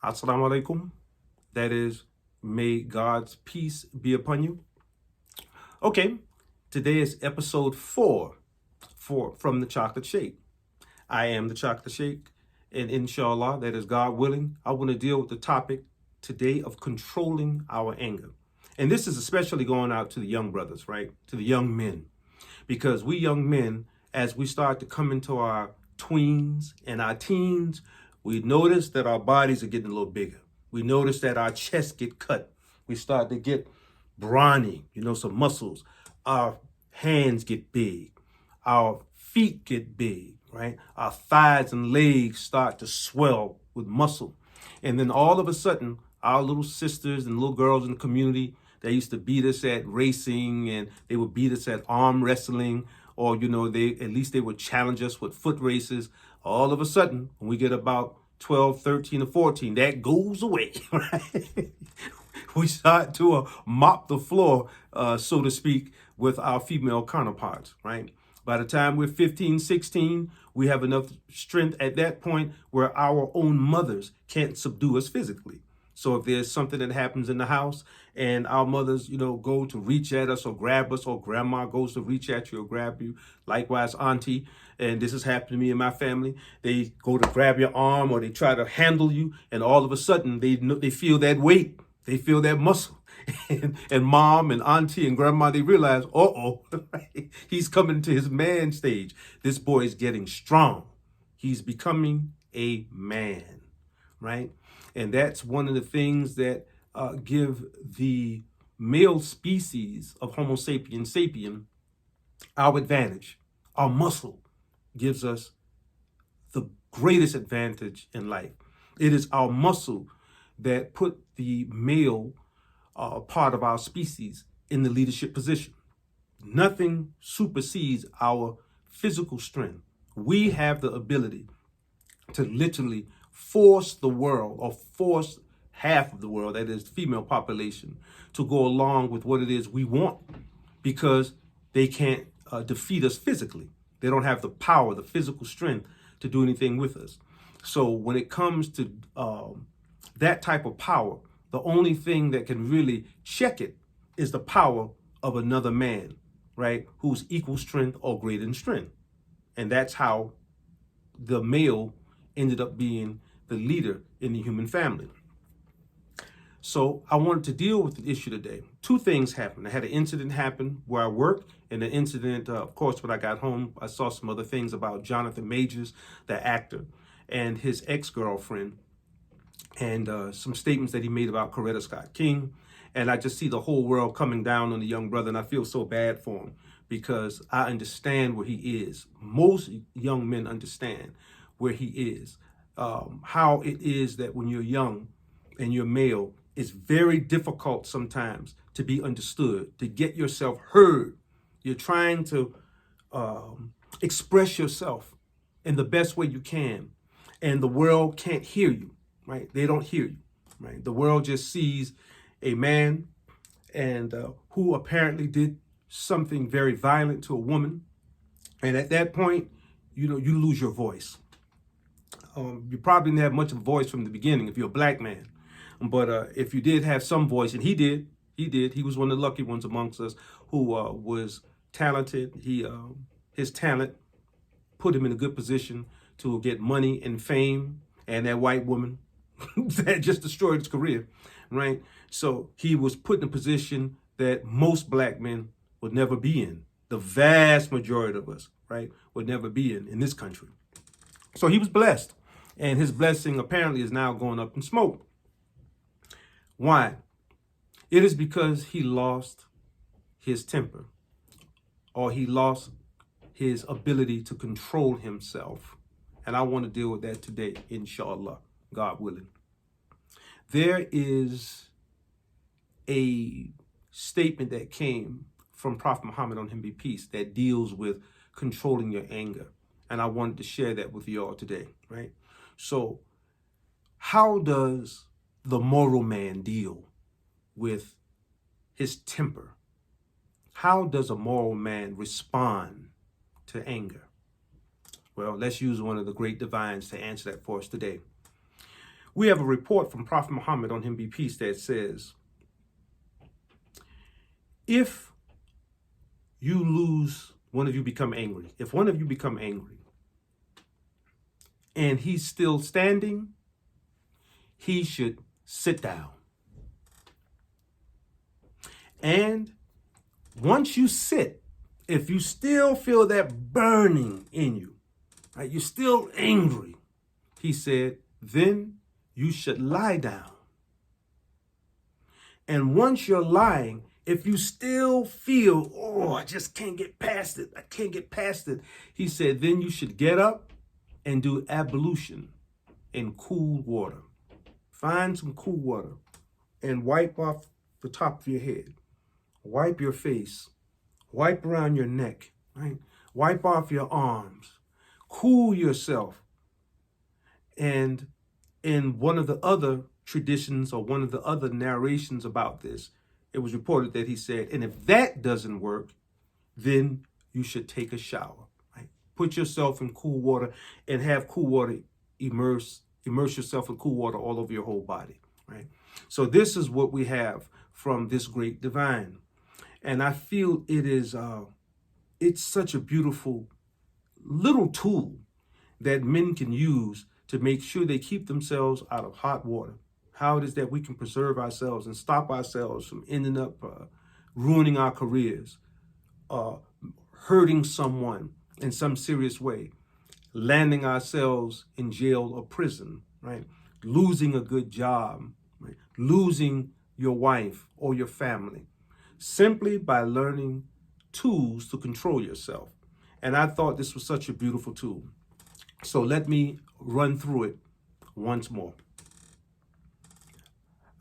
Assalamu alaikum. That is, may God's peace be upon you. Okay, today is episode 4 from the Chocolate Shake. I am the Chocolate Shake, and inshallah, that is God willing, I want to deal with the topic today of controlling our anger. And this is especially going out to the young brothers, right? To the young men. Because we young men, as we start to come into our tweens and our teens, we notice that our bodies are getting a little bigger. We notice that our chests get cut. We start to get brawny, some muscles. Our hands get big. Our feet get big, right? Our thighs and legs start to swell with muscle. And then all of a sudden, our little sisters and little girls in the community, they used to beat us at racing, and they would beat us at arm wrestling, or they would challenge us with foot races. All of a sudden, when we get about 12, 13, or 14, that goes away, right? We start to mop the floor, so to speak, with our female counterparts, right? By the time we're 15, 16, we have enough strength at that point where our own mothers can't subdue us physically. So if there's something that happens in the house and our mothers, go to reach at us or grab us, or grandma goes to reach at you or grab you, likewise auntie, and this has happened to me and my family, they go to grab your arm or they try to handle you, and all of a sudden they feel that weight, they feel that muscle. And mom and auntie and grandma, they realize, he's coming to his man stage. This boy is getting strong. He's becoming a man, right? And that's one of the things that give the male species of Homo sapiens sapien our advantage. Our muscle gives us the greatest advantage in life. It is our muscle that put the male part of our species in the leadership position. Nothing supersedes our physical strength. We have the ability to literally force the world, or force half of the world, that is the female population, to go along with what it is we want, because they can't defeat us physically. They don't have the power, the physical strength to do anything with us. So when it comes to that type of power, the only thing that can really check it is the power of another man, right? Who's equal strength or greater in strength. And that's how the male ended up being the leader in the human family. So I wanted to deal with the issue today. Two things happened. I had an incident happen where I worked, and the incident, of course, when I got home, I saw some other things about Jonathan Majors, the actor, and his ex-girlfriend, and some statements that he made about Coretta Scott King. And I just see the whole world coming down on the young brother, and I feel so bad for him because I understand where he is. Most young men understand where he is. How it is that when you're young and you're male, it's very difficult sometimes to be understood, to get yourself heard. You're trying to express yourself in the best way you can, and the world can't hear you, right? They don't hear you, right? The world just sees a man and who apparently did something very violent to a woman, and at that point, you lose your voice. You probably didn't have much of a voice from the beginning if you're a black man. But if you did have some voice, and he did, he was one of the lucky ones amongst us who was talented. His talent put him in a good position to get money and fame, and that white woman that just destroyed his career, right? So he was put in a position that most black men would never be in. The vast majority of us, right, would never be in this country. So he was blessed. And his blessing apparently is now going up in smoke. Why? It is because he lost his temper, or he lost his ability to control himself. And I want to deal with that today, inshallah, God willing. There is a statement that came from Prophet Muhammad, on him be peace, that deals with controlling your anger. And I wanted to share that with you all today, right? So how does the moral man deal with his temper? How does a moral man respond to anger? Well, let's use one of the great divines to answer that for us today. We have a report from Prophet Muhammad, on him be peace, that says, if you lose, one of you become angry. If one of you become angry and he's still standing, he should sit down. And once you sit, if you still feel that burning in you, right, you're still angry, he said, then you should lie down. And once you're lying, if you still feel, oh, I just can't get past it, I can't get past it, he said, then you should get up and do ablution in cool water. Find some cool water and wipe off the top of your head. Wipe your face. Wipe around your neck, right? Wipe off your arms. Cool yourself. And in one of the other traditions, or one of the other narrations about this, it was reported that he said, and if that doesn't work, then you should take a shower, right? Put yourself in cool water and have cool water immerse yourself in cool water all over your whole body, right? So this is what we have from this great divine. And I feel it is, it's such a beautiful little tool that men can use to make sure they keep themselves out of hot water. How it is that we can preserve ourselves and stop ourselves from ending up ruining our careers, hurting someone in some serious way, landing ourselves in jail or prison, right? Losing a good job, right? Losing your wife or your family, simply by learning tools to control yourself. And I thought this was such a beautiful tool. So let me run through it once more.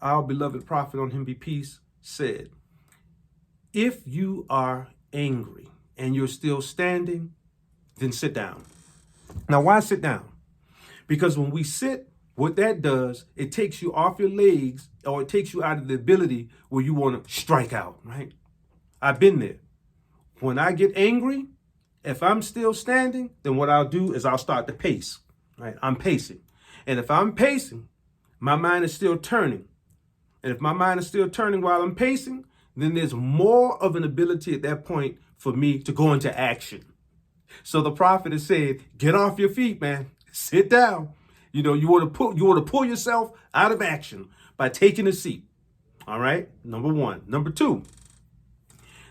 Our beloved prophet, on him be peace, said, if you are angry and you're still standing, then sit down. Now, why sit down? Because when we sit, what that does, it takes you off your legs, or it takes you out of the ability where you want to strike out, right? I've been there. When I get angry, if I'm still standing, then what I'll do is I'll start to pace, right? I'm pacing. And if I'm pacing, my mind is still turning. And if my mind is still turning while I'm pacing, then there's more of an ability at that point for me to go into action. So the prophet has said, get off your feet, man. Sit down. You know, you want to pull yourself out of action by taking a seat. All right. Number one. Number two,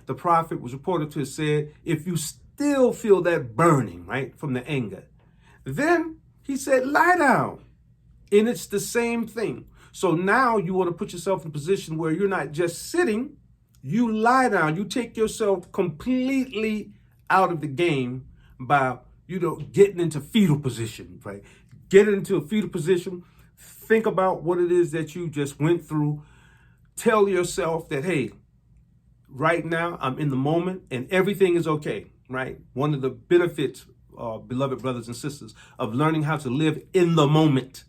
the prophet was reported to have said, if you still feel that burning, right, from the anger, then he said, lie down. And it's the same thing. So now you want to put yourself in a position where you're not just sitting, you lie down. You take yourself completely out of the game by, getting into fetal position, right? Get into a fetal position. Think about what it is that you just went through. Tell yourself that, hey, right now I'm in the moment and everything is okay, right? One of the benefits, beloved brothers and sisters, of learning how to live in the moment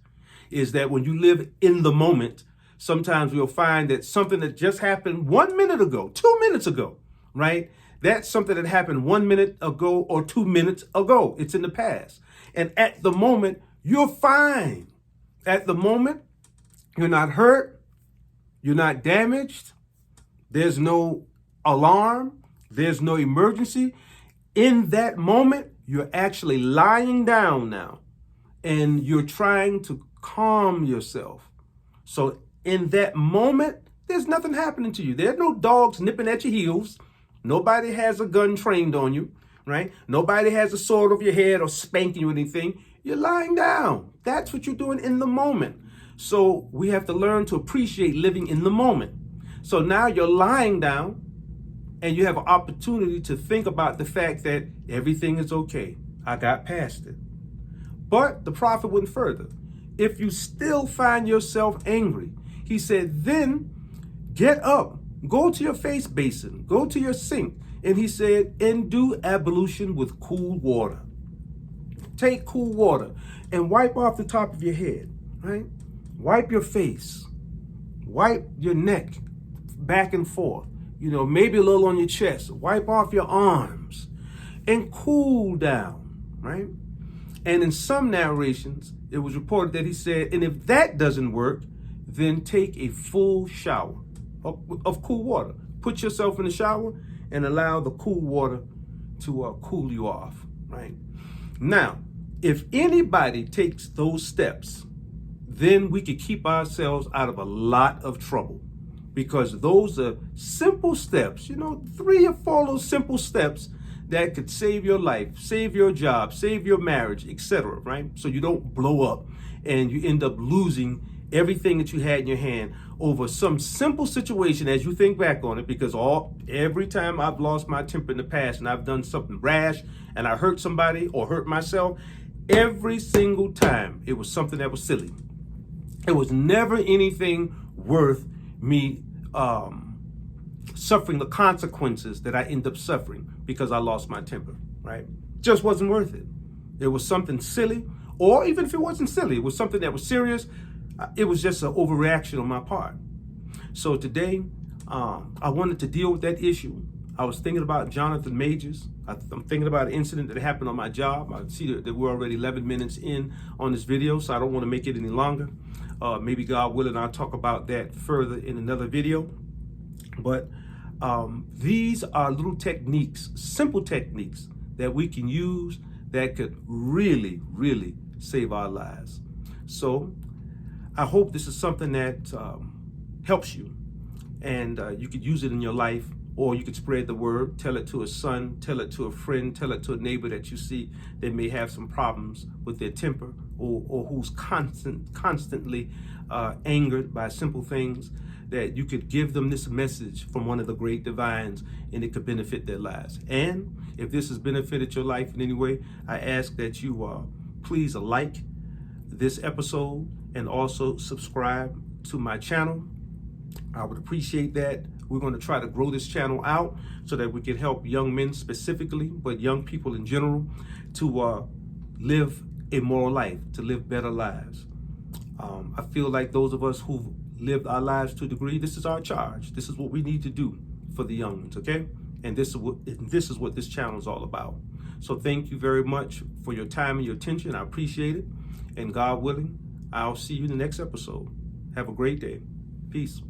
is that when you live in the moment, sometimes you'll find that something that just happened 1 minute ago, 2 minutes ago, right? That's something that happened 1 minute ago or 2 minutes ago. It's in the past. And at the moment, you're fine. At the moment, you're not hurt. You're not damaged. There's no alarm. There's no emergency. In that moment, you're actually lying down now and you're trying to calm yourself. So in that moment, there's nothing happening to you. There are no dogs nipping at your heels. Nobody has a gun trained on you, right? Nobody has a sword over your head or spanking you or anything. You're lying down. That's what you're doing in the moment. So we have to learn to appreciate living in the moment. So now you're lying down and you have an opportunity to think about the fact that everything is okay. I got past it. But the prophet went further. If you still find yourself angry, he said, then get up, go to your face basin, go to your sink. And he said, and do ablution with cool water. Take cool water and wipe off the top of your head, right? Wipe your face, wipe your neck back and forth, maybe a little on your chest, wipe off your arms and cool down, right? And in some narrations, it was reported that he said, and if that doesn't work, then take a full shower of cool water. Put yourself in the shower and allow the cool water to cool you off, right? Now, if anybody takes those steps, then we could keep ourselves out of a lot of trouble, because those are simple steps, 3 or 4 little simple steps that could save your life, save your job, save your marriage, etc., right? So you don't blow up and you end up losing everything that you had in your hand over some simple situation as you think back on it, because every time I've lost my temper in the past and I've done something rash and I hurt somebody or hurt myself, every single time it was something that was silly. It was never anything worth me suffering the consequences that I end up suffering because I lost my temper, right? Just wasn't worth it. It was something silly, or even if it wasn't silly, it was something that was serious. It was just an overreaction on my part. So today, I wanted to deal with that issue. I was thinking about Jonathan Majors. I'm thinking about an incident that happened on my job. I see that we're already 11 minutes in on this video, so I don't want to make it any longer. Maybe God willing, I'll talk about that further in another video. But these are little techniques, simple techniques that we can use that could really, really save our lives. So I hope this is something that helps you, and you could use it in your life, or you could spread the word, tell it to a son, tell it to a friend, tell it to a neighbor that you see that may have some problems with their temper, or who's constantly angered by simple things, that you could give them this message from one of the great divines, and it could benefit their lives. And if this has benefited your life in any way, I ask that you please like this episode and also subscribe to my channel. I would appreciate that. We're going to try to grow this channel out so that we can help young men specifically, but young people in general, to live a moral life, to live better lives. I feel like those of us who've lived our lives to a degree, this is our charge. This is what we need to do for the young ones, okay? And this is what this channel is all about. So thank you very much for your time and your attention. I appreciate it. And God willing, I'll see you in the next episode. Have a great day. Peace.